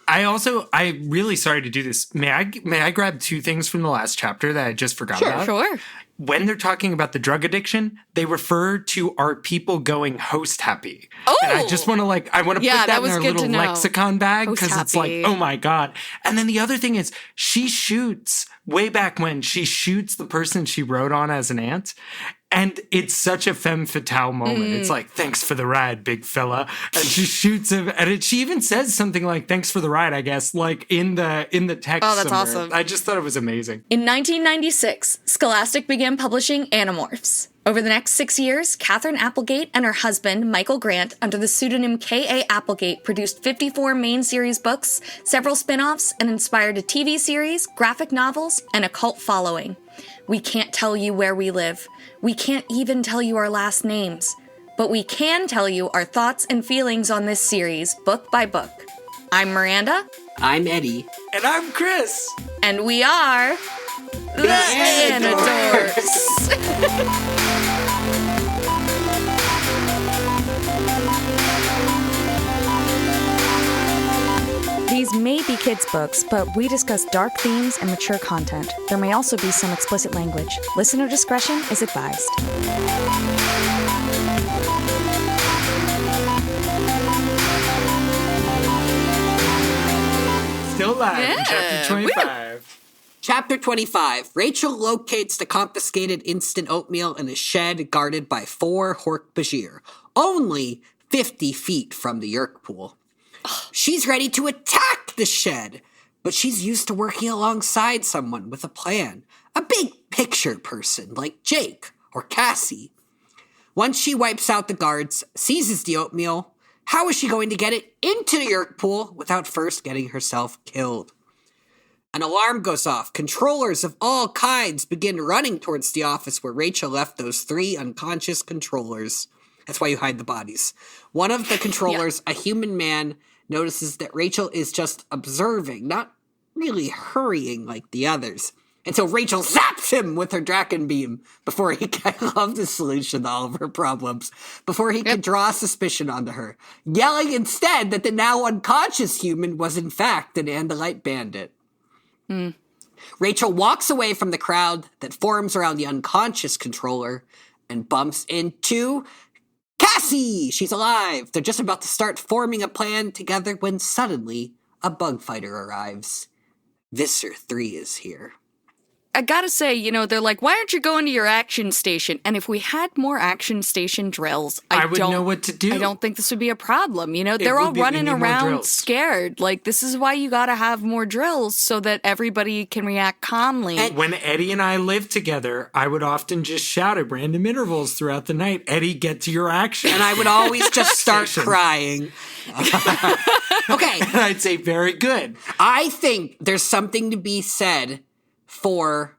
I really sorry to do this. May I grab two things from the last chapter that I just forgot about? Sure. When they're talking about the drug addiction, they refer to our people going host happy. Oh! And I just want to put that in our little lexicon bag because it's like, oh my God. And then the other thing is she shoots, way back when, she shoots the person she rode on as an ant. And it's such a femme fatale moment. It's like, thanks for the ride, big fella. And she shoots him. And she even says something like, thanks for the ride, I guess, like in the text. Oh, that's somewhere. awesome. I just thought it was amazing. In 1996, Scholastic began publishing Animorphs. Over the next 6 years, Katherine Applegate and her husband, Michael Grant, under the pseudonym K.A. Applegate, produced 54 main series books, several spin-offs, and inspired a TV series, graphic novels, and a cult following. We can't tell you where we live. We can't even tell you our last names. But we can tell you our thoughts and feelings on this series, book by book. I'm Miranda. I'm Eddie. And I'm Chris. And we are... the Anidorks. These may be kids' books, but we discuss dark themes and mature content. There may also be some explicit language. Listener discretion is advised. Still alive in chapter 25. Chapter 25. Rachel locates the confiscated instant oatmeal in a shed guarded by 4 Hork-Bajir, only 50 feet from the Yeerk pool. She's ready to attack the shed, but she's used to working alongside someone with a plan. A big picture person like Jake or Cassie. Once she wipes out the guards, seizes the oatmeal, how is she going to get it into the Yeerk pool without first getting herself killed? An alarm goes off. Controllers of all kinds begin running towards the office where Rachel left those 3 unconscious controllers. That's why you hide the bodies. One of the controllers, a human man, notices that Rachel is just observing, not really hurrying like the others. And so Rachel zaps him with her Draken beam before he can, I love the solution to all of her problems, before he can draw suspicion onto her, yelling instead that the now unconscious human was in fact an Andalite bandit. Rachel walks away from the crowd that forms around the unconscious controller and bumps into Cassie! She's alive! They're just about to start forming a plan together when suddenly a bug fighter arrives. Visser 3 is here. I gotta say, they're like, why aren't you going to your action station? And if we had more action station drills, I would know what to do. I don't think this would be a problem. They're all running around scared. Like, this is why you gotta have more drills so that everybody can react calmly. And when Eddie and I lived together, I would often just shout at random intervals throughout the night, Eddie, get to your action. And I would always just start crying. Okay. And I'd say, very good. I think there's something to be said for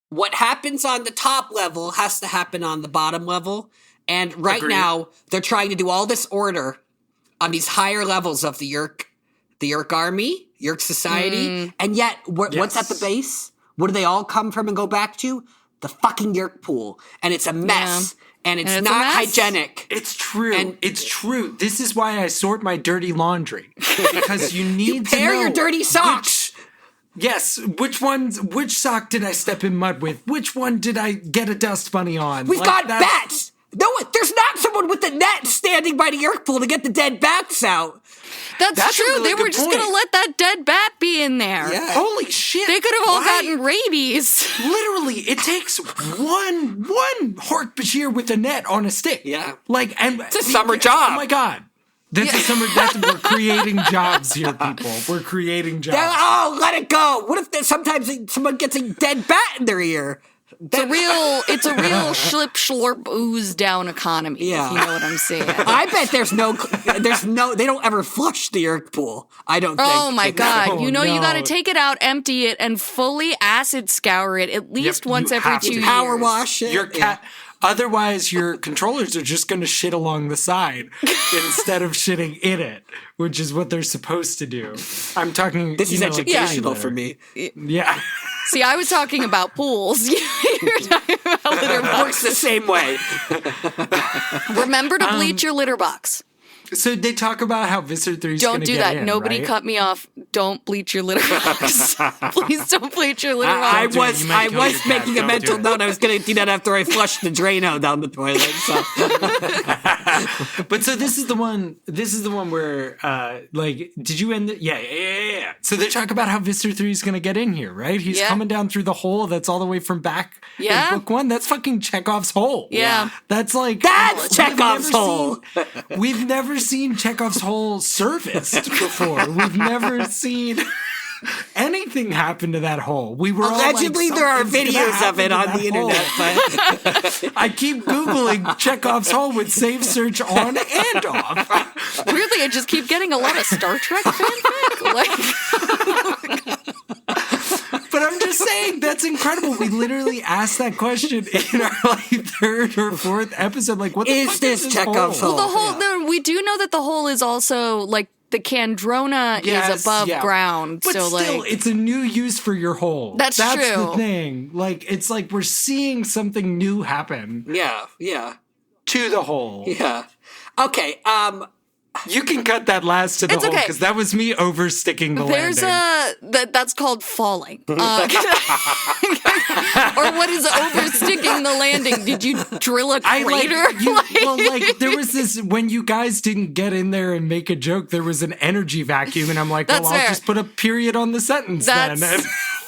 what happens on the top level has to happen on the bottom level. And right now, they're trying to do all this order on these higher levels of the Yeerk army, Yeerk society. And yet, what's at the base? What do they all come from and go back to? The fucking Yeerk pool. And it's a mess. Yeah. And it's not hygienic. It's true. It's true. This is why I sort my dirty laundry. Because you need to know your dirty socks. Yes, which sock did I step in mud with? Which one did I get a dust bunny on? We've got bats! No, there's not someone with the net standing by the Yeerk pool to get the dead bats out. That's true. Really they were just going to let that dead bat be in there. Yeah. Holy shit. They could have all gotten rabies. Literally, it takes one Hork-Bajir with a net on a stick. Yeah. It's a summer job. Oh my God. We're creating jobs here, people. We're creating jobs. Let it go. What if sometimes someone gets a dead bat in their ear? It's a real schlip schlorp ooze down economy. Yeah. If you know what I'm saying. I bet they don't ever flush the Yeerk pool. I don't think. Oh my God. You got to take it out, empty it, and fully acid scour it at least once every 2 years. Power wash it. Your cat. Otherwise, your controllers are just going to shit along the side instead of shitting in it, which is what they're supposed to do. I'm talking... This is educational for me. Yeah. See, I was talking about pools. You're talking about litter box. Works the same way. Remember to bleach your litter box. So they talk about how Visser 3 is going to get in, Don't do that. Nobody right? cut me off. Don't bleach your litter box. Please don't bleach your litter I box. was making a mental note. I was going to do that after I flushed the Drano down the toilet. So. But so this is the one where, did you end it? Yeah. So they talk about how Visser 3 is going to get in here, right? He's coming down through the hole that's all the way from back in book 1. That's fucking Chekhov's hole. Yeah. That's Chekhov's hole. We've never seen Chekhov's hole serviced before. We've never seen anything happen to that hole. We were allegedly all like, there are videos of it on the internet, but I keep Googling Chekhov's hole with save search on and off. Weirdly, I just keep getting a lot of Star Trek fanfic. But I'm just saying, that's incredible. We literally asked that question in our third or fourth episode. Like, what the is fuck this Chekhov's hole? Well, the hole. No, we do know that the hole is also the Kandrona is above ground. But so still, it's a new use for your hole. That's true. That's the thing. It's like we're seeing something new happen. Yeah. To the hole. Yeah. Okay. You can cut that last to the hole because that was me oversticking the landing. That's called falling. Or what is oversticking the landing? Did you drill a crater? There was this, when you guys didn't get in there and make a joke, there was an energy vacuum, and I'm like, I'll just put a period on the sentence then.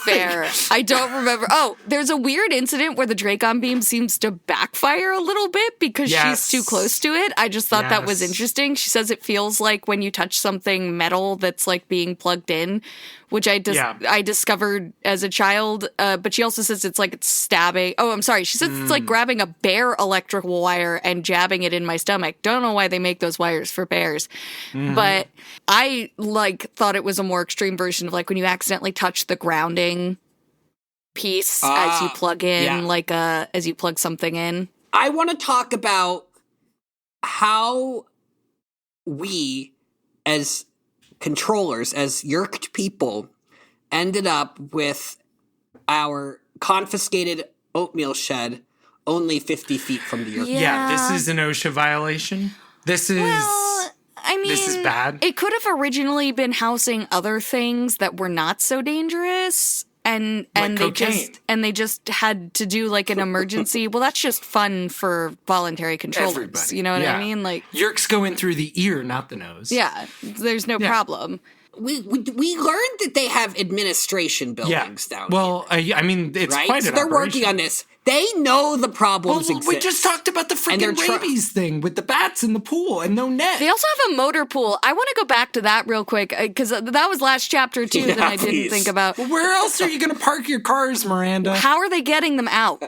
Fair. I don't remember. Oh, there's a weird incident where the Dracon beam seems to backfire a little bit because she's too close to it. I just thought that was interesting. She says it feels like when you touch something metal that's being plugged in, which I discovered as a child. But she also says it's like it's stabbing. Oh, I'm sorry. She says it's like grabbing a bear electrical wire and jabbing it in my stomach. Don't know why they make those wires for bears. But I thought it was a more extreme version of when you accidentally touch the grounding piece as you plug in, as you plug something in. I want to talk about how we, as controllers, as Yeerked people, ended up with our confiscated oatmeal shed only 50 feet from the Yeerk. Yeah, this is an OSHA violation. This is... Well, I mean, this is bad. It could have originally been housing other things that were not so dangerous. And they just had to do an emergency. Well, that's just fun for voluntary controllers. Everybody. You know what I mean? Yeerks go in through the ear, not the nose. Yeah, there's no problem. We learned that they have administration buildings down here. Well, I mean, it's right? quite so an they're operation. working on this. They know the problems exist. We just talked about the freaking rabies thing with the bats in the pool and no net. They also have a motor pool. I want to go back to that real quick because that was last chapter too that I didn't think about. Well, where else are you going to park your cars, Miranda? How are they getting them out?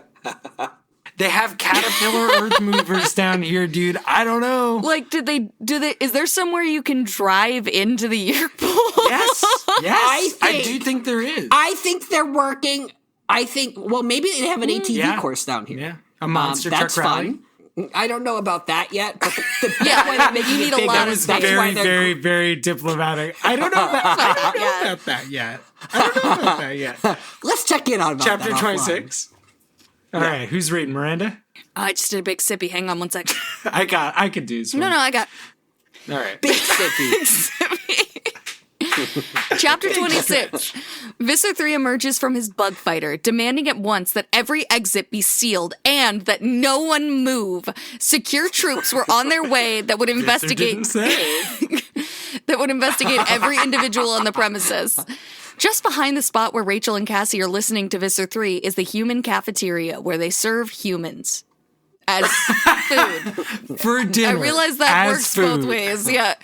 They have caterpillar earth movers down here, dude. I don't know. Do they, is there somewhere you can drive into the Yeerk pool? Yes. I do think there is. I think they're working. Maybe they have an ATV course down here. Yeah. A monster truck rally. Fun. I don't know about that yet. But you need a lot of space. Very, very, very diplomatic. I don't know about that yet. Let's check in on Chapter 26. All right, who's reading, Miranda? I just did a big sippy. Hang on one second. I could do this one. No, I got. All right. Big sippy. Chapter 26. Visser 3 emerges from his bug fighter, demanding at once that every exit be sealed and that no one move. Secure troops were on their way that would investigate every individual on the premises. Just behind the spot where Rachel and Cassie are listening to Visser 3 is the human cafeteria where they serve humans as food. For dinner. I realize that works both ways. Yeah.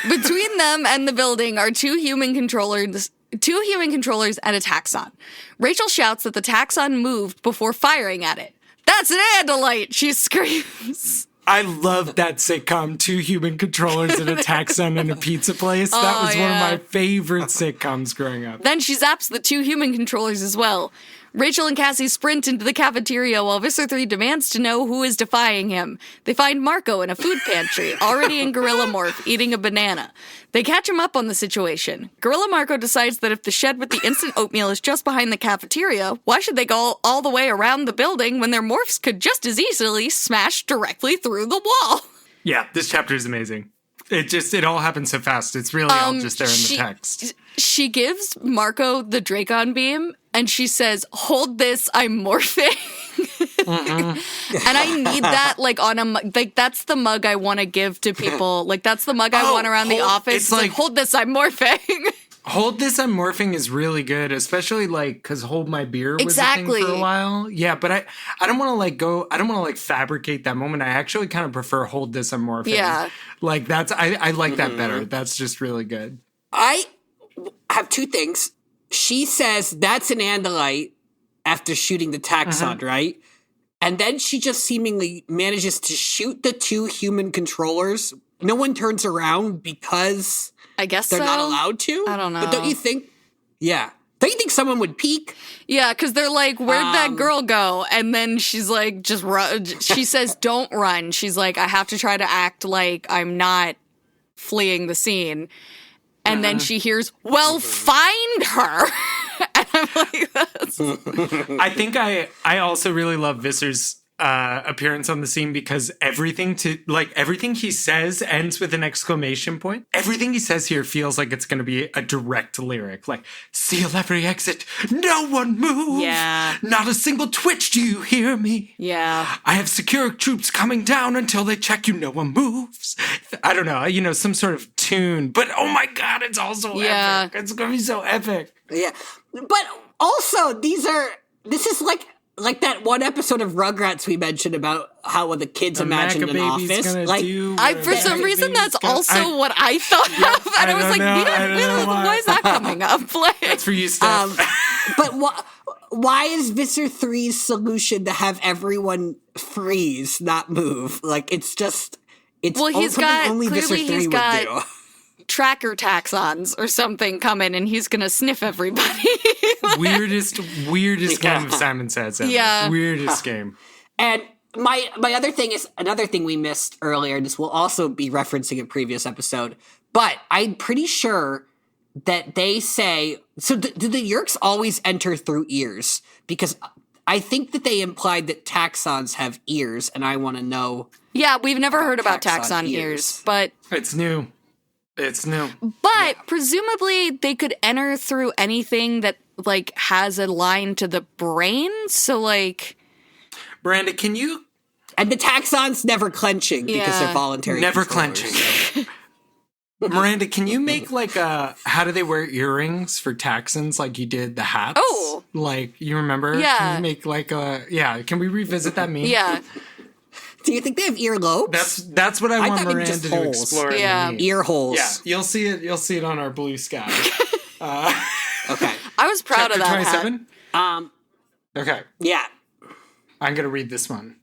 Between them and the building are two human controllers and a taxon. Rachel shouts that the taxon moved before firing at it. That's an andalite, she screams. I love that sitcom, Two Human Controllers and a Taxon in a Pizza Place. That was one of my favorite sitcoms growing up. Then she zaps the two human controllers as well. Rachel and Cassie sprint into the cafeteria while Visser 3 demands to know who is defying him. They find Marco in a food pantry, already in gorilla morph, eating a banana. They catch him up on the situation. Gorilla Marco decides that if the shed with the instant oatmeal is just behind the cafeteria, why should they go all the way around the building when their morphs could just as easily smash directly through the wall? Yeah, this chapter is amazing. It all happens so fast. It's really all just there in the text. She gives Marco the Dracon beam, and she says, "Hold this, I'm morphing." And I need that, like, on a like. That's the mug I want to give to people. Like, that's the mug I want around the office. It's like, "Hold this, I'm morphing." Hold this, I'm morphing is really good, especially like because hold my beer was a thing for a while. Yeah, but I don't want to like go. I don't want to like fabricate that moment. I actually kind of prefer hold this, I'm morphing. Yeah, like that's I like that better. That's just really good. I have two things. She says that's an Andalite after shooting the taxon, right? And then she just seemingly manages to shoot the two human controllers. No one turns around because I guess they're not allowed to. I don't know. But don't you think? Yeah. Don't you think someone would peek? Yeah, because they're like, where'd that girl go? And then she's like, just run. She says, don't run. She's like, I have to try to act like I'm not fleeing the scene. And then she hears, well, find her. And I'm like, that's... I think I also really love Visser's appearance on the scene because everything he says ends with an exclamation point. Everything he says here feels like it's going to be a direct lyric, like seal every exit, no one move. Yeah, not a single twitch. Do you hear me? Yeah, I have secure troops coming down until they check you. No one moves. I don't know, some sort of tune. But oh my god, it's also epic. It's going to be so epic. Yeah, but also this is like that one episode of Rugrats we mentioned about how the kids imagined an office. Like, for some reason, that's also what I thought of. And I was like, why is that coming up? Like, that's for you, Steph. But why is Visser 3's solution to have everyone freeze, not move? Like, it's only Visser 3 would do. Tracker taxons or something coming, and he's gonna sniff everybody. weirdest game of Simon Says ever. Yeah, weirdest game. And my other thing is another thing we missed earlier, and this will also be referencing a previous episode. But I'm pretty sure that they say so. Do the Yeerks always enter through ears? Because I think that they implied that taxons have ears, and I want to know. Yeah, we've never heard about taxon ears, but it's new. It's new. But presumably they could enter through anything that, like, has a line to the brain. So, like... Miranda, can you... And the taxon's never clenching because they're voluntary Never clenching. Miranda, can you make, like, how do they wear earrings for taxons like you did the hats? Oh! Like, you remember? Yeah. Can you make, like, can we revisit that meme? Yeah. Do you think they have earlobes? That's what I want Miranda to explore. Yeah, ear holes. Yeah, you'll see it. You'll see it on our blue sky. Okay, I was proud of that. 27. Okay. Yeah, I'm gonna read this one.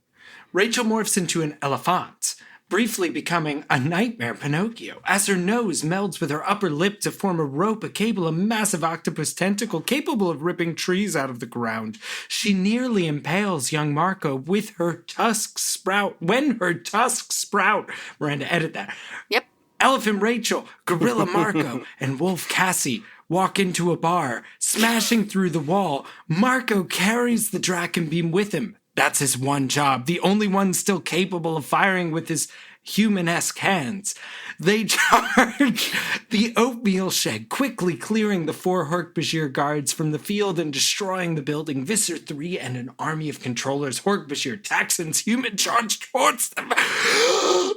Rachel morphs into an elephant, briefly becoming a nightmare Pinocchio, as her nose melds with her upper lip to form a rope, a cable, a massive octopus tentacle capable of ripping trees out of the ground. She nearly impales young Marco with her tusks sprout. When her tusks sprout. Miranda, edit that. Yep. Elephant Rachel, Gorilla Marco, and Wolf Cassie walk into a bar, smashing through the wall. Marco carries the Draken beam with him. That's his one job, the only one still capable of firing with his human-esque hands. They charge the oatmeal shed, quickly clearing the 4 Hork-Bajir guards from the field and destroying the building. Visser 3 and an army of controllers, Hork-Bajir, Taxons, human charge towards them.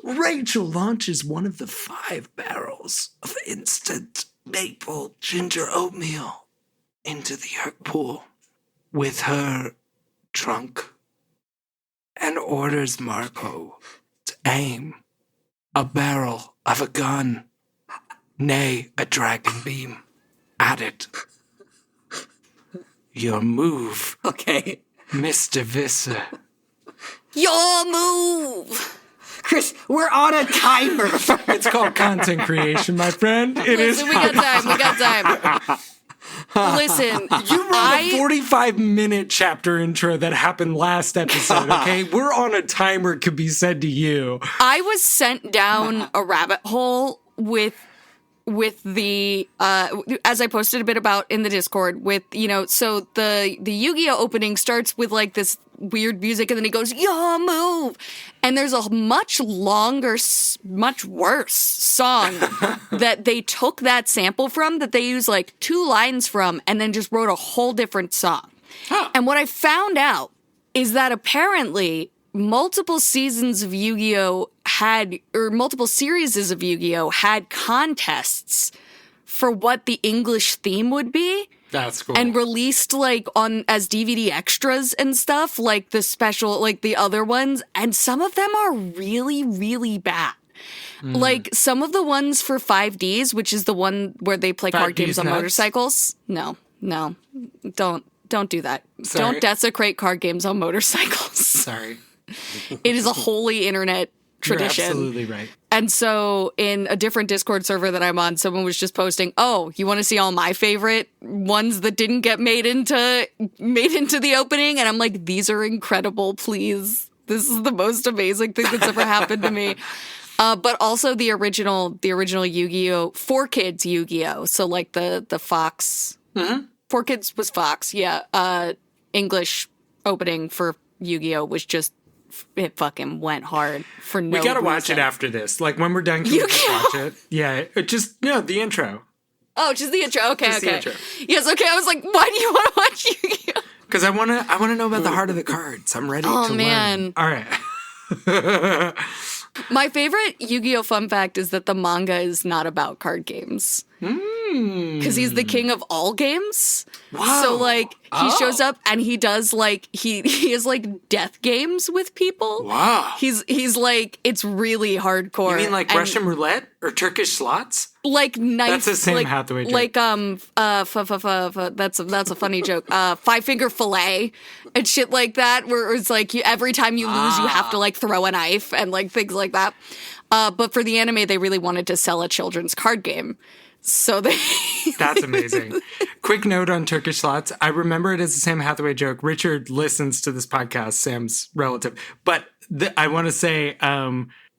Rachel launches one of the 5 barrels of instant maple ginger oatmeal into the Yeerk pool with her trunk, and orders Marco to aim a barrel of a gun, nay, a dragon beam, at it. Your move, okay, Mr. Visser. Your move! Chris, we're on a timer. It's called content creation, my friend. Listen, we got time. Listen, you wrote a 45-minute chapter intro that happened last episode, okay? We're on a timer, could be said to you. I was sent down a rabbit hole with the as I posted a bit about in the Discord with, so the Yu-Gi-Oh opening starts with like this weird music, and then he goes, "Yo, move!" And there's a much longer, much worse song that they took that sample from, that they used like 2 lines from, and then just wrote a whole different song. Huh. And what I found out is that apparently multiple seasons of Yu-Gi-Oh! Multiple series of Yu-Gi-Oh! Had contests for what the English theme would be. That's cool. And released like as DVD extras and stuff, like the special, like the other ones. And some of them are really, really bad. Like some of the ones for 5Ds, which is the one where they play card games on motorcycles. No, don't do that. Sorry. Don't desecrate card games on motorcycles. Sorry. It is a holy internet tradition. You're absolutely right. And so in a different Discord server that I'm on, someone was just posting, "Oh, you want to see all my favorite ones that didn't get made into the opening?" And I'm like, "These are incredible, please. This is the most amazing thing that's ever happened to me." But also the original Yu-Gi-Oh! 4Kids Yu-Gi-Oh! So like the Fox. Mm-hmm. 4Kids was Fox, yeah. English opening for Yu-Gi-Oh! Was just, it fucking went hard for no reason. We gotta watch it after this. Like, when we're done, can we just watch it? Yeah, the intro. Oh, just the intro. Okay, just okay. The intro. Yes, okay. I was like, why do you want to watch Yu-Gi-Oh? Because I wanna know about the heart of the cards. I'm ready to learn. Oh, man. All right. My favorite Yu-Gi-Oh! Fun fact is that the manga is not about card games. Because he's the king of all games. Wow. So, like, he shows up and he does, like, he has, like, death games with people. Wow. He's like, it's really hardcore. You mean, like, Russian roulette or Turkish slots? Like, knife. That's the Sam Hathaway joke. Like, that's a funny joke. 5-finger fillet and shit like that, where it's like, every time you lose, you have to, like, throw a knife and, like, things like that. But for the anime, they really wanted to sell a children's card game. So That's amazing. Quick note on Turkish slots. I remember it as a Sam Hathaway joke. Richard listens to this podcast, Sam's relative. But I want to say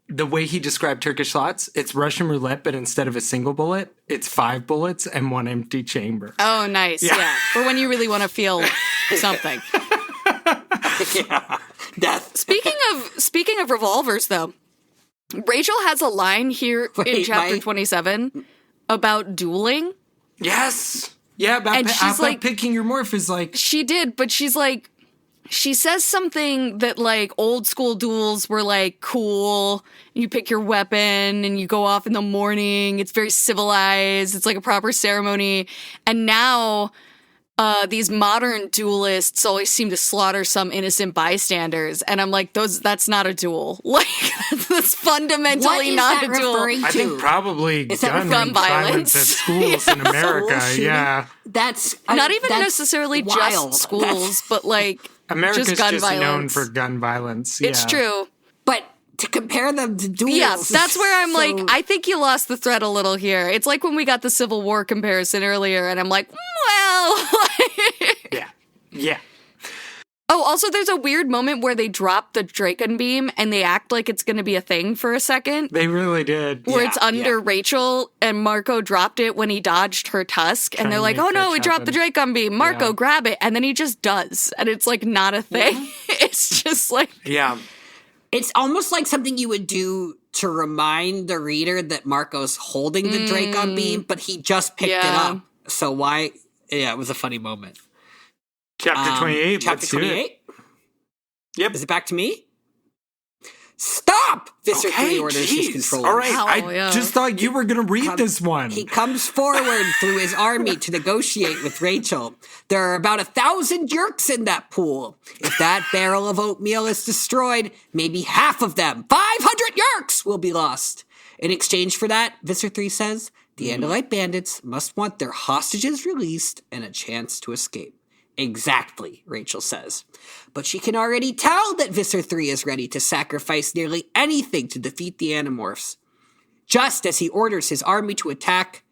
the way he described Turkish slots, it's Russian roulette, but instead of a single bullet, it's 5 bullets and 1 empty chamber. Oh, nice. Yeah. For when you really want to feel something. Yeah. Death. Speaking of revolvers, though, Rachel has a line here in chapter 27 about dueling. Yes. Yeah, about picking your morph is like... She did, but she's like... She says something that, like, old school duels were, like, cool. You pick your weapon and you go off in the morning. It's very civilized. It's like a proper ceremony. And now... these modern duelists always seem to slaughter some innocent bystanders, and I'm like, that's not a duel. Like, that's fundamentally not a duel. I think probably gun violence at schools in America. Yeah, that's not even necessarily wild. Just schools, but like America's just gun violence. Known for gun violence. It's true, but to compare them to duels. Yeah, that's where I'm like, I think you lost the thread a little here. It's like when we got the Civil War comparison earlier, and I'm like, well. Yeah. Oh, also, there's a weird moment where they drop the Draken beam and they act like it's going to be a thing for a second. They really did. Where it's under Rachel, and Marco dropped it when he dodged her tusk. And they're like, oh no, we dropped the Draken beam. Marco, grab it. And then he just does. And it's like not a thing. It's just like... Yeah. It's almost like something you would do to remind the reader that Marco's holding the Draken beam, but he just picked it up. So why... Yeah, it was a funny moment. Chapter 28. Chapter 28? Yep. Is it back to me? Stop! Visser 3 orders his controllers. All right, I just thought you were going to read this one. He comes forward through his army to negotiate with Rachel. There are about 1,000 Yeerks in that pool. If that barrel of oatmeal is destroyed, maybe half of them, 500 Yeerks, will be lost. In exchange for that, Visser 3 says, the Andalite bandits must want their hostages released and a chance to escape. Exactly, Rachel says. But she can already tell that Visser 3 is ready to sacrifice nearly anything to defeat the Animorphs. Just as he orders his army to attack,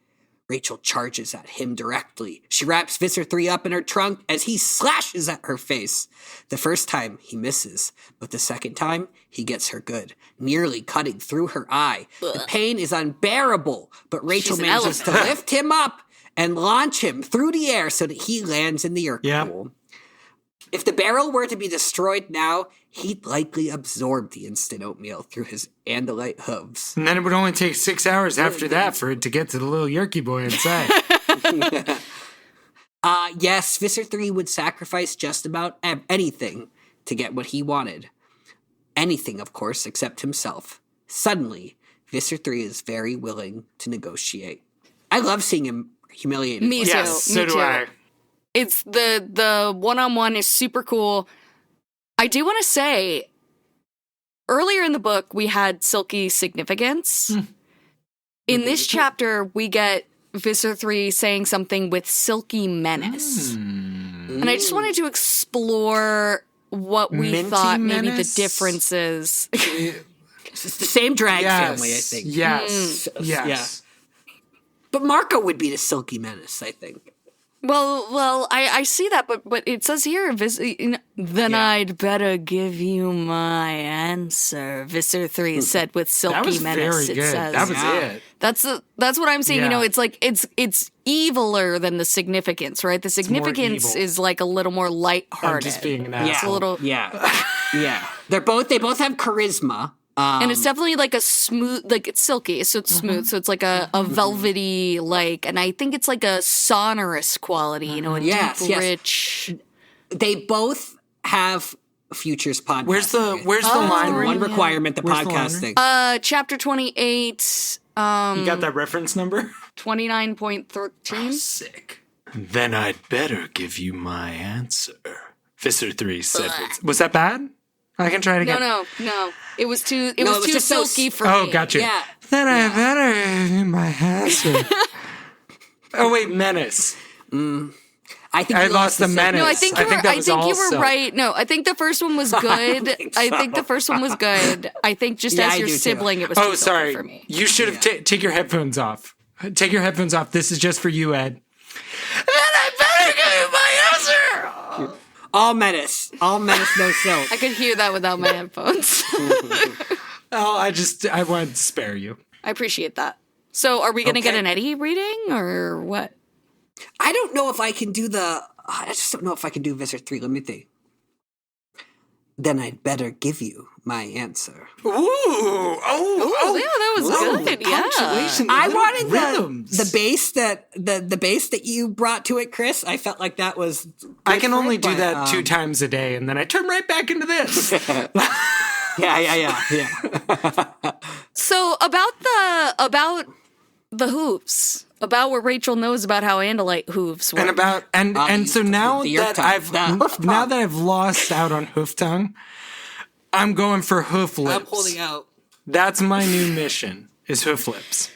Rachel charges at him directly. She wraps Visser 3 up in her trunk as he slashes at her face. The first time, he misses, but the second time, he gets her good, nearly cutting through her eye. The pain is unbearable, but Rachel manages to lift him up and launch him through the air so that he lands in the Yeerk pool. If the barrel were to be destroyed now, he'd likely absorb the instant oatmeal through his Andalite hooves. And then it would only take 6 hours after that for it to get to the little Yeerky boy inside. Yes, Visser 3 would sacrifice just about anything to get what he wanted. Anything, of course, except himself. Suddenly, Visser 3 is very willing to negotiate. I love seeing him humiliated. Me too. Yes, so do I. It's the one-on-one is super cool. I do want to say, earlier in the book, we had silky significance. In this chapter, we get Visser 3 saying something with silky menace. And I just wanted to explore what we Minty thought maybe the menace? differences. It's the same drag family, I think. Yes. Yes. But Marco would be the silky menace, I think. Well, I see that, but it says here, then I'd better give you my answer, Visser 3 said with silky That was menace. very good. Says. That was it. That's what I'm saying. Yeah. You know, it's like it's eviler than the significance, right? The significance evil. is like a little more lighthearted. I'm just being an Yeah. It's a little, Yeah. They both have charisma. and it's definitely like a smooth, like it's silky, so it's smooth, so it's like a velvety, like, and I think it's like a sonorous quality, you know, a deep, rich. They both have futures podcasting. Where's the line? The one requirement, the Where's the podcasting. Chapter 28, You got that reference number? 29.13. Sick. Then I'd better give you my answer. Visser 3 said. Was that bad? I can try it again. No. It was too was too just so silky for Oh, me. gotcha. Yeah. Then I better give you my answer. Oh, wait, menace. I think I you lost the menace. No, I think you were. that I was think you also- were right. No, I think the first one was good. I think the first one was good. I think just Yeah, as I your do too. sibling, it was Oh, too sorry. silky for me. You should have take your headphones off. Take your headphones off. This is just for you, Ed. Then I better give you my answer. all menace, no silk. I could hear that without my headphones. Oh, I wanted to spare you. I appreciate that. So, are we going to get an Eddie reading or what? I don't know if I can do I just don't know if I can do Visser 3. Let me think. Then I'd better give you my answer. Ooh, Yeah, that was good. Yeah. Punctuation, the I little wanted rhythms. the bass the bass that you brought to it, Chris. I felt like that was. I can only do but, that 2 times a day, and then I turn right back into this. Yeah. So about the hooves, about what Rachel knows about how Andalite hooves work. And so now the Yeerk tongue. that I've lost out on hoof tongue, I'm going for hoof lips. I'm holding out. That's my new mission. Is hoof lips.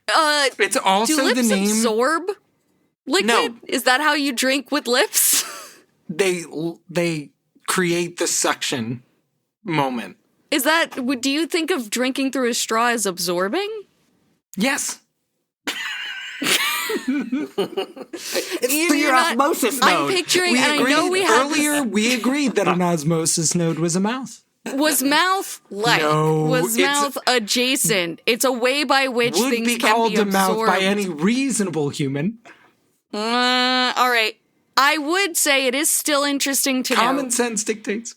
It's do also lips the name. absorb liquid? No. Is that how you drink with lips? They create the suction moment. Is that? Do you think of drinking through a straw as absorbing? Yes. It's through your osmosis I'm node. picturing, and I know we had earlier. We agreed that an osmosis node was a mouth. was mouth like No, was it's- mouth adjacent. It's a way by which Would things be can called be a absorbed. mouth by any reasonable human. All right. I would say it is still interesting to Common know. sense dictates.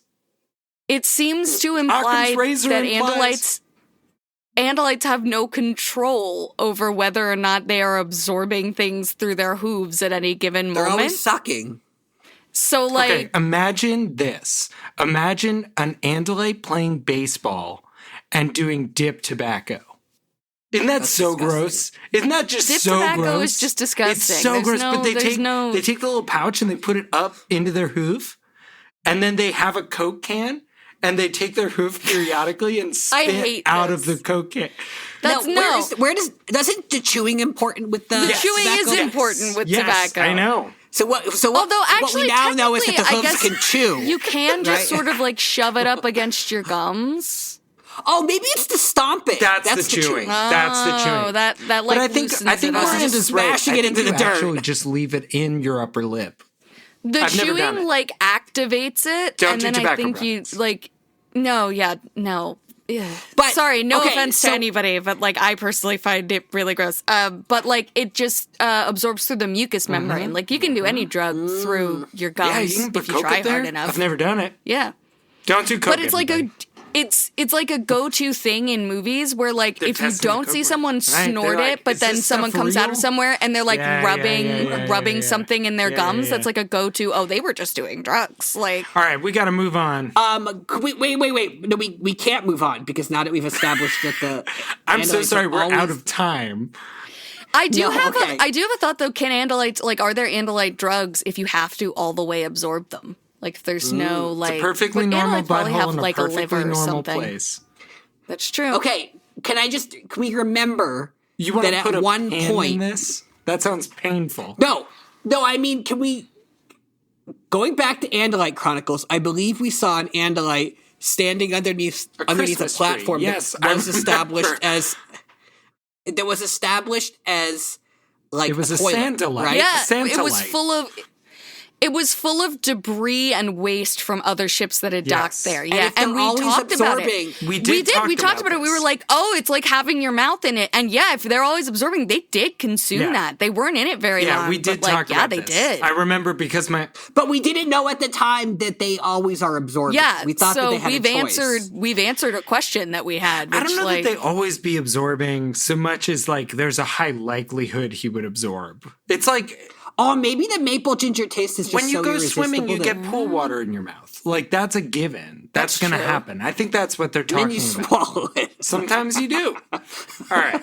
It seems to imply Occam's razor that implies- Andalites have no control over whether or not they are absorbing things through their hooves at any given They're moment. always sucking. So, like, Okay, imagine this. Imagine an Andalite playing baseball and doing dip tobacco. Isn't that so disgusting. gross? Isn't that just Dip so tobacco gross? is just disgusting. It's so There's gross. no- But they there's take no- the little pouch and they put it up into their hoof, and then they have a Coke can and they take their hoof periodically and spit hate out this. of the Coke can. that's Now, doesn't the chewing important with the the chewing tobacco? is important with Yes, tobacco. I know. So what Although actually, what we now know is that the technically, I hooves guess can chew. You can just right? sort of like shove it up against your gums. Oh, maybe it's the stomping. That's the chewing. That's the chewing. Oh, that like But I think loosens it up. Miranda's right. smashing I it think into you the dirt. Actually, just leave it in your upper lip. The I've never done chewing it. like activates it, Don't and do then I tobacco think breaths. you like. No. Yeah. But sorry, no offense to anybody, but like I personally find it really gross. But like it just absorbs through the mucus membrane. Like you can do any drug through your gums if you try hard enough. I've never done it. Yeah. Don't do coke. But it's like it's like a go-to thing in movies where like if you don't see someone snort it, but then someone comes out of somewhere and they're like rubbing something in their gums, that's like a go-to. Oh, they were just doing drugs. Like, all right, we got to move on. Wait. No, we can't move on because now that we've established that the I'm so sorry, we're out of time. I do have a thought though. Can andalites are there andalite drugs if you have to all the way absorb them? Like if there's no like it's a perfectly normal butthole have, in a like, perfectly a liver or normal something. place. That's true. Okay, can we remember you want that to put at one point in this? That sounds painful. No, I mean, can we going back to Andalite Chronicles, I believe we saw an Andalite standing underneath a platform that was established as like it was a toilet, Sandalite. right? Yeah, Sandalite. It was full of debris and waste from other ships that had docked there. Yeah, and we talked about it. We talked about it. We were like, oh, it's like having your mouth in it. And yeah, if they're always absorbing, they did consume that. They weren't in it very long. Yeah, we did talk about this. Yeah, they did. I remember because But we didn't know at the time that they always are absorbing. Yeah, we thought that they had a choice. We've answered a question that we had. Which, I don't know that they always be absorbing so much as like there's a high likelihood he would absorb. It's like... Oh, maybe the maple ginger taste is just when you go swimming, you get pool water in your mouth. Like that's a given. That's going to happen. I think that's what they're talking about. Then you swallow it. Sometimes you do. All right.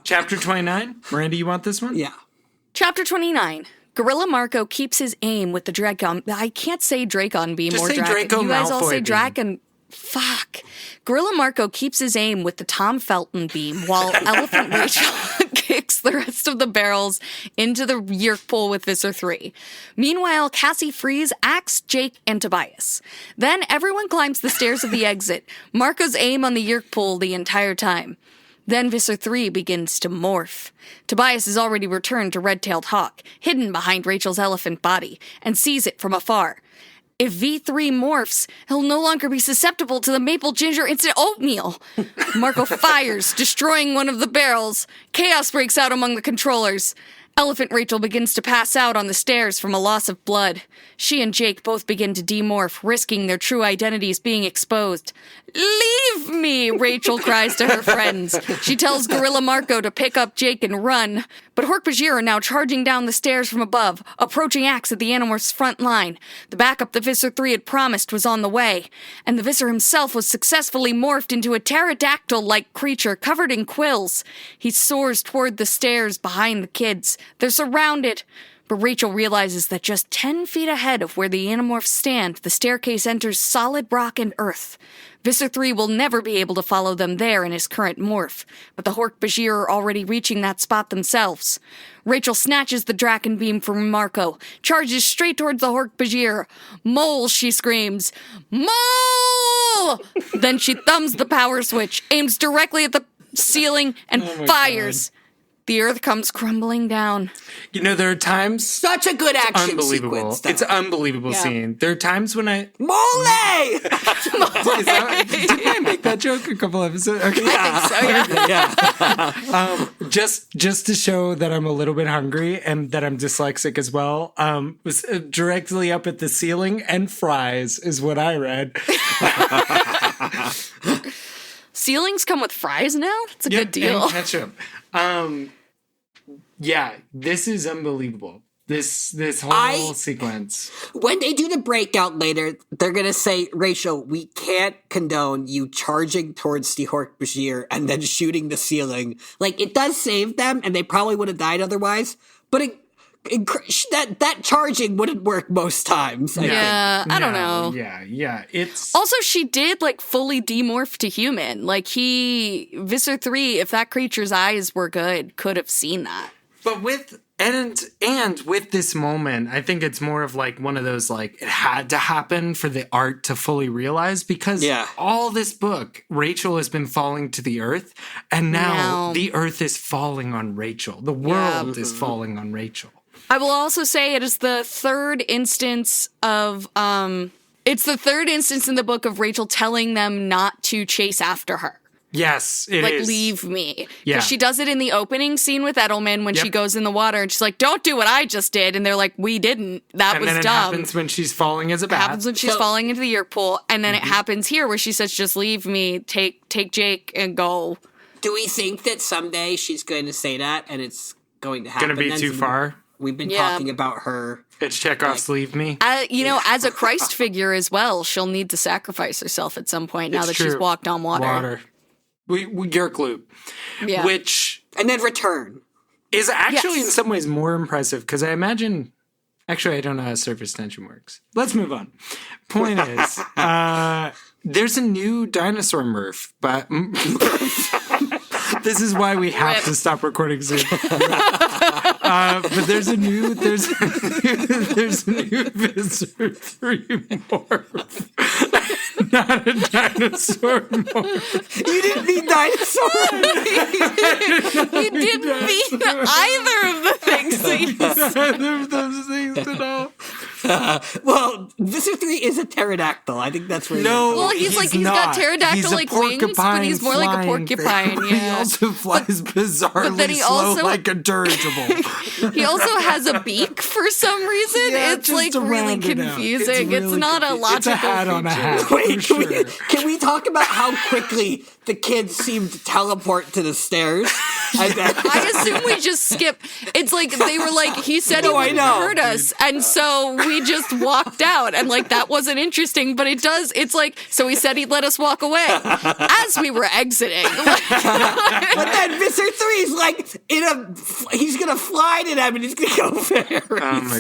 Chapter 29. Miranda, you want this one? Yeah. Chapter 29. Gorilla Marco keeps his aim with the Dracon. I can't say Dracon beam just or say Draco. Draco you guys Malfoy all say beam. Draken. Fuck. Gorilla Marco keeps his aim with the Tom Felton beam while Elephant Rachel kicks the rest of the barrels into the Yeerk pool with Visser 3. Meanwhile, Cassie frees Axe, Jake, and Tobias. Then everyone climbs the stairs of the exit. Marco's aim on the Yeerk pool the entire time. Then Visser 3 begins to morph. Tobias has already returned to Red-Tailed Hawk, hidden behind Rachel's elephant body, and sees it from afar. If V3 morphs, he'll no longer be susceptible to the maple ginger instant oatmeal. Marco fires, destroying one of the barrels. Chaos breaks out among the controllers. Elephant Rachel begins to pass out on the stairs from a loss of blood. She and Jake both begin to demorph, risking their true identities being exposed. "Leave me," Rachel cries to her friends. She tells Gorilla Marco to pick up Jake and run. But Hork-Bajir are now charging down the stairs from above, approaching Axe at the Animorphs' front line. The backup the Visser 3 had promised was on the way. And the Visser himself was successfully morphed into a pterodactyl-like creature covered in quills. He soars toward the stairs behind the kids. They're surrounded. But Rachel realizes that just 10 feet ahead of where the Animorphs stand, the staircase enters solid rock and earth. Visser 3 will never be able to follow them there in his current morph, but the Hork-Bajir are already reaching that spot themselves. Rachel snatches the Draken beam from Marco, charges straight towards the Hork-Bajir. "Mole," she screams. "Mole!" Then she thumbs the power switch, aims directly at the ceiling, and fires. God. The earth comes crumbling down. You know, there are times... Such a good action unbelievable. sequence. It's an unbelievable scene. There are times when I... Mole! Didn't I make that joke a couple episodes? Okay. I think so, yeah. Just to show that I'm a little bit hungry and that I'm dyslexic as well, was directly up at the ceiling and fries is what I read. Ceilings come with fries now? It's a good deal. And ketchup. Yeah, this is unbelievable. This whole sequence. When they do the breakout later, they're going to say, "Rachel, we can't condone you charging towards the Hork-Bajir and then shooting the ceiling." Like, it does save them, and they probably would have died otherwise, but that charging wouldn't work most times. I don't know. Yeah. It's also, she did like fully demorph to human. Like Visser 3, if that creature's eyes were good, could have seen that. But with this moment, I think it's more of like one of those like it had to happen for the art to fully realize because all this book, Rachel has been falling to the earth, and now the earth is falling on Rachel. The world is falling on Rachel. I will also say it is the third instance of It's the third instance in the book of Rachel telling them not to chase after her. Yes, it is. Leave me. Yeah. Because she does it in the opening scene with Edelman when she goes in the water and she's like, don't do what I just did. And they're like, we didn't. That was dumb. And then it happens when she's falling as a bat. It happens when she's falling into the Yeerk pool. And then it happens here where she says, just leave me, take Jake and go. Do we think that someday she's going to say that and it's going to happen? Going to be too far? We've been talking about her. It's Chekhov's leave me. As a Christ figure as well, she'll need to sacrifice herself at some point now that she's walked on water. We Yeerk loop. Yeah. Which... And then return. Is actually in some ways more impressive because I imagine... Actually, I don't know how surface tension works. Let's move on. Point is, there's a new dinosaur morph, but... This is why we have to stop recording soon. But there's a new Visser 3 morph. Not a dinosaur morph. You didn't mean dinosaur. You didn't mean either of the things that you said. Neither of those things at all. Well, Visser 3 is a pterodactyl. I think that's where he's got pterodactyl wings, but he's more like a porcupine. Yeah. He also flies bizarrely slow like a dirigible. He also has a beak for some reason. It's really confusing. It's not a logical It's a hat on a hat. Wait, sure. can we talk about how quickly the kids seem to teleport to the stairs? I assume we just skip. It's like they were like, he said he wouldn't hurt us, and so we just walked out, and that wasn't interesting, but it does. It's like, so he said he'd let us walk away as we were exiting. But then Visser 3 is he's gonna fly to them and he's gonna go very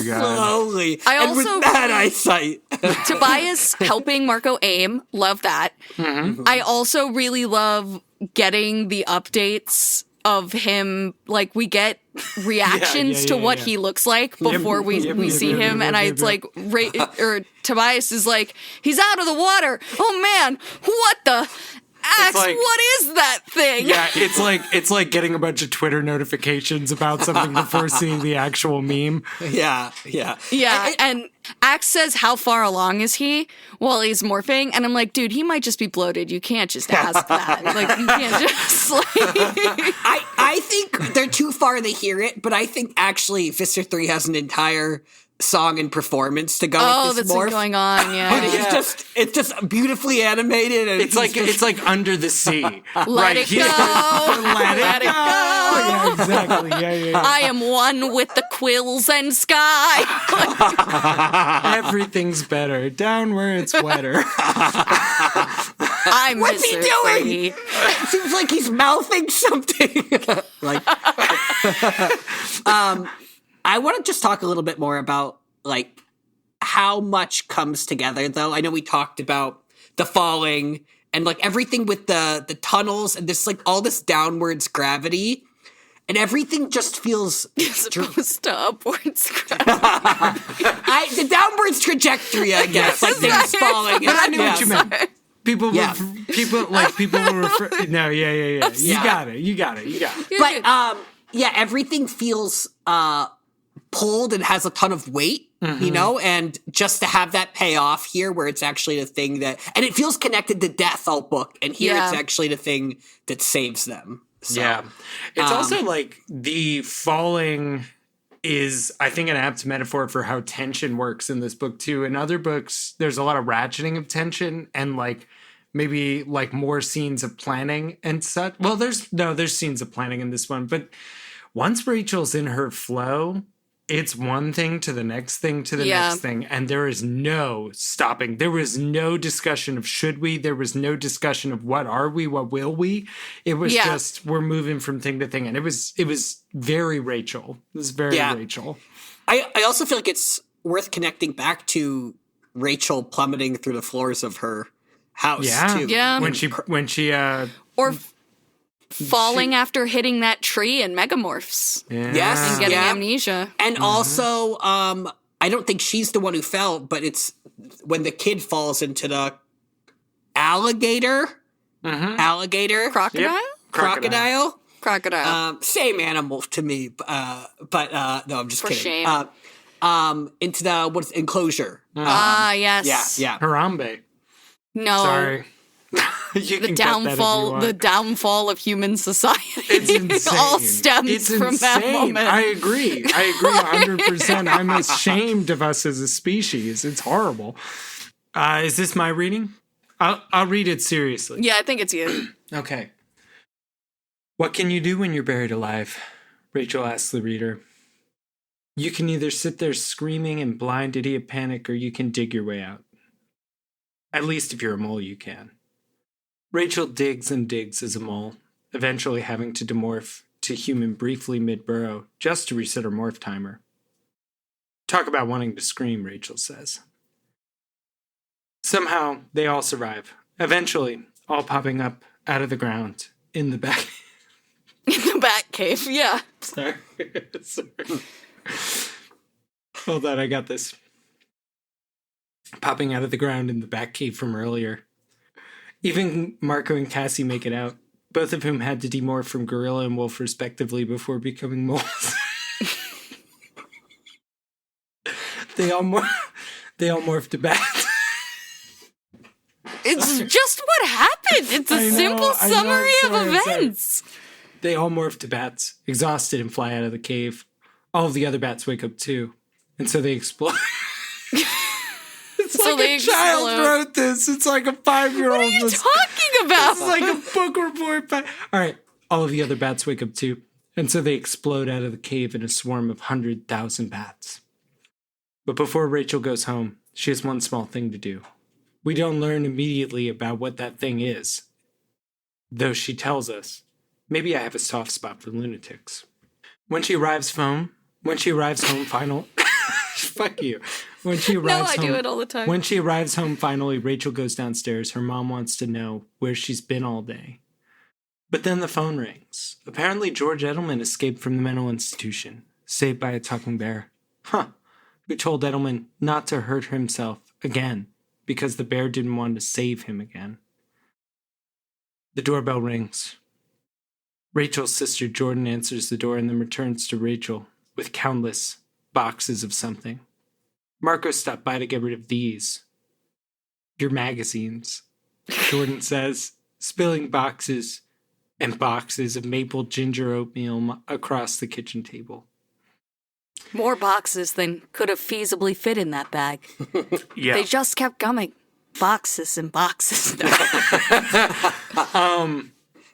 slowly. And with bad eyesight. Tobias helping Marco aim, love that. Mm-hmm. I also really love getting the updates of him, we get reactions to what he looks like before we see him, and it's like, Tobias is like, he's out of the water. Oh man, what the axe? What is that thing? Yeah, it's like getting a bunch of Twitter notifications about something before seeing the actual meme. Yeah. And Axe says, how far along is he while he's morphing? And I'm like, dude, he might just be bloated. You can't just ask that. You can't just I think they're too far to hear it, but I think actually Visser 3 has an entire song and performance to go with this morph. That's going on, But it's just beautifully animated, and it's like Under the Sea. Let it go. Let it go. Yeah, exactly. Yeah. I am one with the quills and sky. Everything's better down where it's wetter. What's he doing? It seems like he's mouthing something. I want to just talk a little bit more about how much comes together, though. I know we talked about the falling and everything with the tunnels and this all this downwards gravity, and everything just feels as opposed to upwards gravity. The downwards trajectory, I guess, things falling. But I knew what you meant. People will refer. No, yeah. You got it. But everything feels pulled and has a ton of weight, and just to have that payoff here where it's actually the thing that, and it feels connected to death all book, and here it's actually the thing that saves them. So, yeah. It's also the falling is, I think, an apt metaphor for how tension works in this book too. In other books, there's a lot of ratcheting of tension and maybe more scenes of planning and such. Well, there's scenes of planning in this one, but once Rachel's in her flow, it's one thing to the next thing to the next thing, and there is no stopping. There was no discussion of should we. There was no discussion of what are we, what will we. It was just we're moving from thing to thing, and it was very Rachel. It was very Rachel. I also feel like it's worth connecting back to Rachel plummeting through the floors of her house too. Yeah, when she falling after hitting that tree in Megamorphs. Yeah. Yes. And getting amnesia. And also, I don't think she's the one who fell, but it's when the kid falls into the alligator. Alligator. Crocodile? Yep. Crocodile. Same animal to me. But no, I'm just For kidding. shame. into the enclosure. Yes. Yeah. Harambe. No. Sorry. The downfall of human society. It's insane. All stems from that moment. I agree 100%. I'm ashamed of us as a species. It's horrible. Is this my reading? I'll read it seriously. Yeah, I think it's you. Okay. What can you do when you're buried alive? Rachel asks the reader. You can either sit there screaming in blind idiot panic, or you can dig your way out. At least if you're a mole, you can. Rachel digs and digs as a mole, eventually having to demorph to human briefly mid-burrow just to reset her morph timer. Talk about wanting to scream, Rachel says. Somehow, they all survive, eventually all popping up out of the ground in the back. In the back cave, yeah. Sorry. Hold on, I got this. Popping out of the ground in the back cave from earlier. Even Marco and Cassie make it out, both of whom had to demorph from gorilla and wolf respectively before becoming moles. They all morphed to bats. It's just what happened. It's a simple summary of events. They all morph to bats, exhausted, and fly out of the cave. All of the other bats wake up too, and so they explode. It's like a child wrote this. It's like a 5-year-old. What are you talking about? It's like a book report. All right, all of the other bats wake up too, and so they explode out of the cave in a swarm of 100,000 bats. But before Rachel goes home, she has one small thing to do. We don't learn immediately about what that thing is, though she tells us. Maybe I have a soft spot for lunatics. When she arrives home, final. Fuck you. When she arrives home, I do it all the time. When she arrives home, finally, Rachel goes downstairs. Her mom wants to know where she's been all day. But then the phone rings. Apparently, George Edelman escaped from the mental institution, saved by a talking bear. Who told Edelman not to hurt himself again, because the bear didn't want to save him again. The doorbell rings. Rachel's sister Jordan answers the door and then returns to Rachel with countless boxes of something. Marco stopped by to get rid of these. Your magazines, Jordan says, spilling boxes and boxes of maple ginger oatmeal across the kitchen table. More boxes than could have feasibly fit in that bag. Yeah. They just kept coming. Boxes and boxes.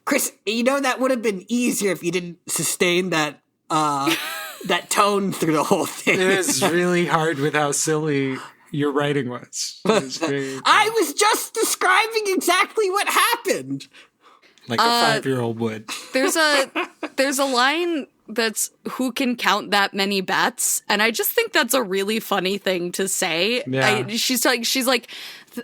Chris, that would have been easier if you didn't sustain that that tone through the whole thing. It was really hard with how silly your writing was. I was just describing exactly what happened. Like a 5-year-old would. There's a line that's who can count that many bats, and I just think that's a really funny thing to say. Yeah. She's like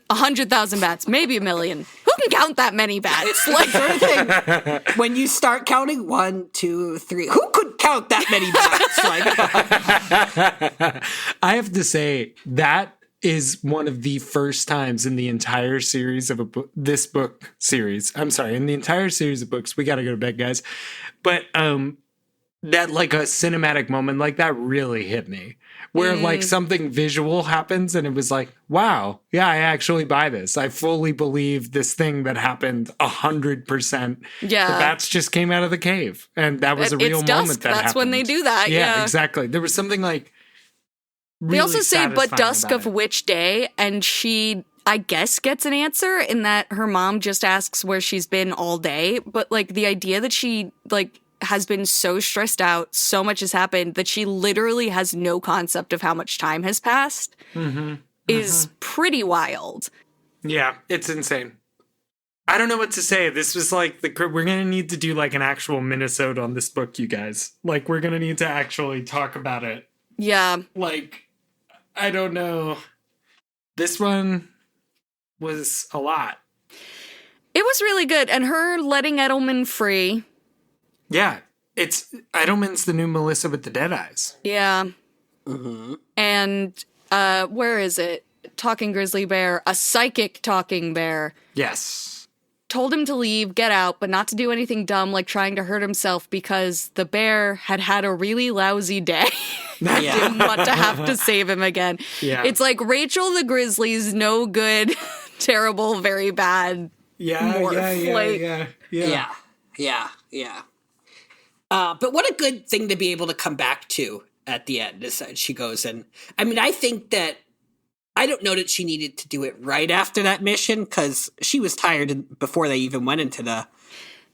100,000 bats, maybe 1 million. Who can count that many bats? Like sort of thing. When you start counting 1, 2, 3, who could count that many bats? Like, I have to say that is one of the first times in the entire series of this book series. I'm sorry, in the entire series of books. We got to go to bed, guys. But that like a cinematic moment like that really hit me. Where like something visual happens and it was like, wow, yeah, I actually buy this. I fully believe this thing that happened 100%. Yeah. The bats just came out of the cave. And that was a real moment that happened. That's when they do that. Yeah, exactly. There was something like really they also say, but dusk of it. which day? And she, I guess, gets an answer in that her mom just asks where she's been all day. But like the idea that she like has been so stressed out, so much has happened that she literally has no concept of how much time has passed is pretty wild. Yeah, it's insane. I don't know what to say. This was like we're going to need to do like an actual Minnesota on this book, you guys. Like we're going to need to actually talk about it. Yeah. Like, I don't know. This one was a lot. It was really good. And her letting Edelman free. Yeah, it's Edelman's the new Melissa with the dead eyes. Yeah. And where is it? Talking grizzly bear, a psychic talking bear. Yes. told him to leave, get out, but not to do anything dumb like trying to hurt himself because the bear had a really lousy day. I didn't want to have to save him again. Yeah. It's like Rachel the Grizzly's no good, terrible, very bad. Yeah. But what a good thing to be able to come back to at the end as she goes. And I mean, I think that I don't know that she needed to do it right after that mission because she was tired before they even went into the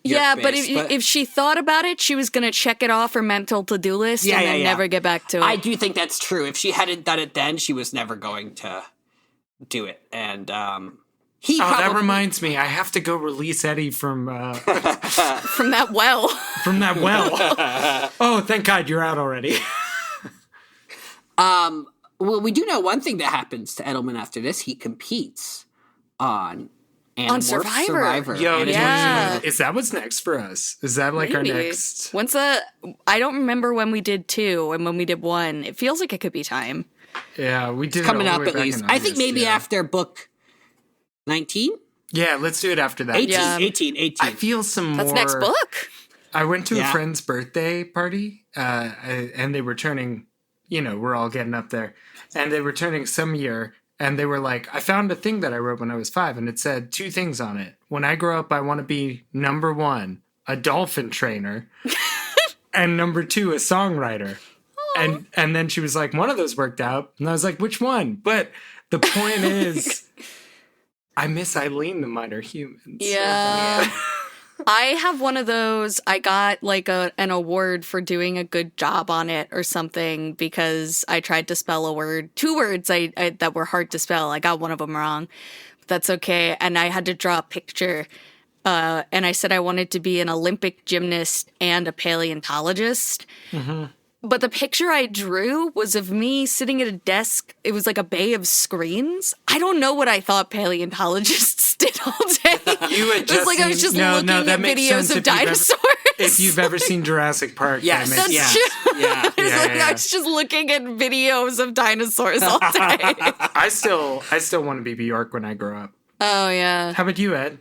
Yeerk base, but if she thought about it, she was going to check it off her mental to-do list and then never get back to it. I do think that's true. If she hadn't done it then, she was never going to do it. And that reminds me. I have to go release Eddie from from that well. From that well. Oh, thank God you're out already. Well, we do know one thing that happens to Edelman after this. He competes on Animorphs Survivor. Yo, is that what's next for us? Is that like maybe our next? I don't remember when we did 2 and when we did 1. It feels like it could be time. Yeah, we did. It's coming up at least. I think maybe after book 19? Yeah, let's do it after that. 18. I feel some more. That's next book. I went to a friend's birthday party, and they were turning. We're all getting up there. And they were turning some year, and they were like, I found a thing that I wrote when I was 5, and it said 2 things on it. When I grow up, I want to be, number 1, a dolphin trainer, and number 2, a songwriter. And then she was like, one of those worked out. And I was like, which one? But the point is, I miss Eileen the Minor Humans. Yeah. I have one of those. I got like an award for doing a good job on it or something because I tried to spell a word, 2 words that were hard to spell. I got one of them wrong. But that's okay. And I had to draw a picture. And I said I wanted to be an Olympic gymnast and a paleontologist. Mm-hmm. But the picture I drew was of me sitting at a desk. It was like a bay of screens. I don't know what I thought paleontologists did all day. It was like I was just looking at videos of dinosaurs. If you've ever seen Jurassic Park. Yes, that's true. I was just looking at videos of dinosaurs all day. I still want to be Bjork when I grow up. Oh, yeah. How about you, Ed?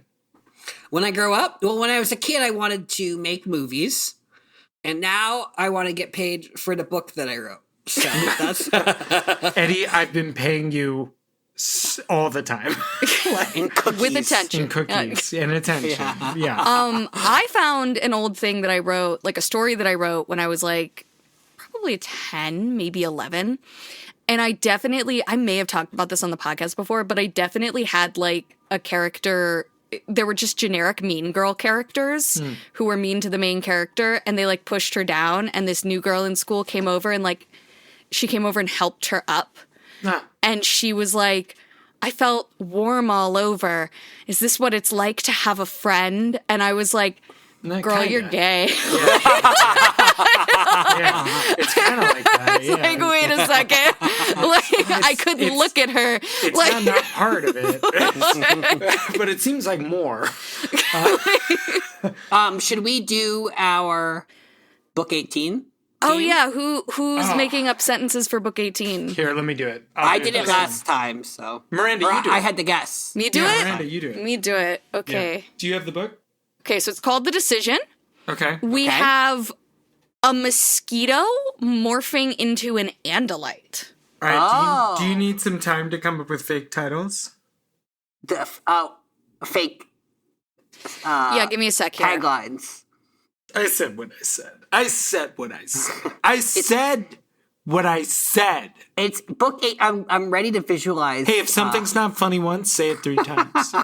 When I grow up? Well, when I was a kid, I wanted to make movies. And now I want to get paid for the book that I wrote. So that's Eddie, I've been paying you all the time. In cookies. With attention. In cookies. And attention. Yeah. I found an old thing that I wrote, like a story that I wrote when I was like probably 10, maybe 11. And I may have talked about this on the podcast before, but I definitely had like a character. There were just generic mean girl characters who were mean to the main character, and they like pushed her down, and this new girl in school came over and like she came over and helped her up. And she was like, I felt warm all over. Is this what it's like to have a friend? And I was like, girl, you're gay. Yeah, it's kind of like that. It's like, wait a second. Like, I couldn't look at her. It's like, not part of it. But it seems like more. Should we do our book 18? Oh, yeah. Who's making up sentences for book 18? Here, let me do it. I did it last time, so. Miranda, you do it. I had to guess. Me do it? Miranda, you do it. Me do it. Okay. Yeah. Do you have the book? Okay, so it's called The Decision. Okay. We have a mosquito morphing into an andalite. All right. Do you need some time to come up with fake titles? Fake. Yeah, give me a sec here. Taglines. I said what I said. I said what I said. I said what I said. It's book 8. I'm ready to visualize. Hey, if something's not funny once, say it 3 times.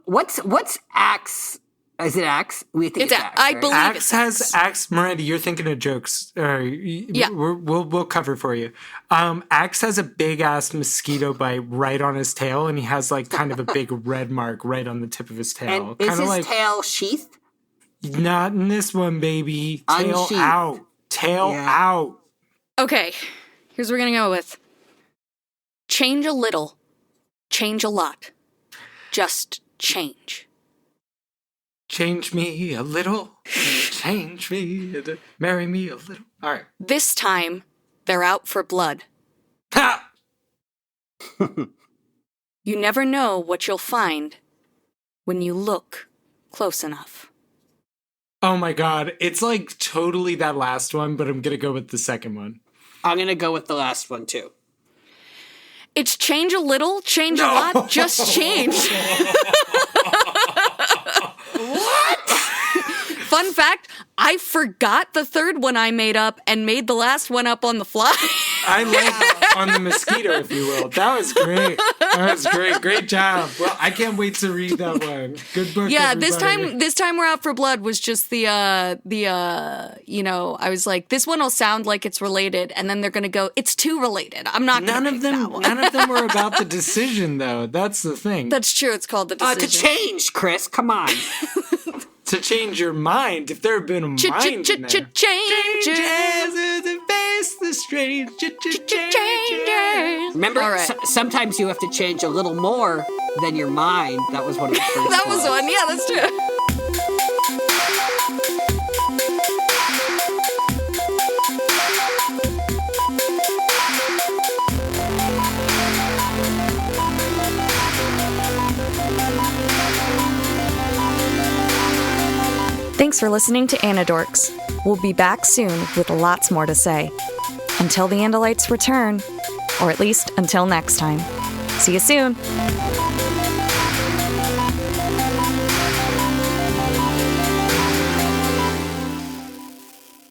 What's Axe? Is it Axe? We think it's Axe. I believe Axe it's has Axe. Miranda, you're thinking of jokes. Yeah, we'll cover for you. Axe has a big ass mosquito bite right on his tail, and he has like kind of a big red mark right on the tip of his tail. And is his tail sheathed? Not in this one, baby. Tail Unsheathed. out. Tail out. Okay, here's what we're gonna go with. Change a little, change a lot. Just change. Change me a little, change me, marry me a little. All right. This time, they're out for blood. Ha! You never know what you'll find when you look close enough. Oh my God. It's like totally that last one, but I'm going to go with the second one. I'm going to go with the last one, too. It's change a little, change a lot, just change. What? Fun fact, I forgot the third one I made up and made the last one up on the fly. I like on the mosquito, if you will. That was great. That was great. Great job. Well, I can't wait to read that one. Good book. Yeah, everybody. this time We're Out for Blood was just I was like, this one will sound like it's related, and then they're gonna go, it's too related. I'm not gonna pick that one. None of them were about the decision, though. That's the thing. That's true. It's called The Decision. To change, Chris. Come on. To change your mind, if there had been a mind in there. Changes to face the strange changes. Remember, sometimes you have to change a little more than your mind. That was one of the first That was one. Yeah, that's true. Thanks for listening to Anidorks. We'll be back soon with lots more to say. Until the Andalites return, or at least until next time. See you soon!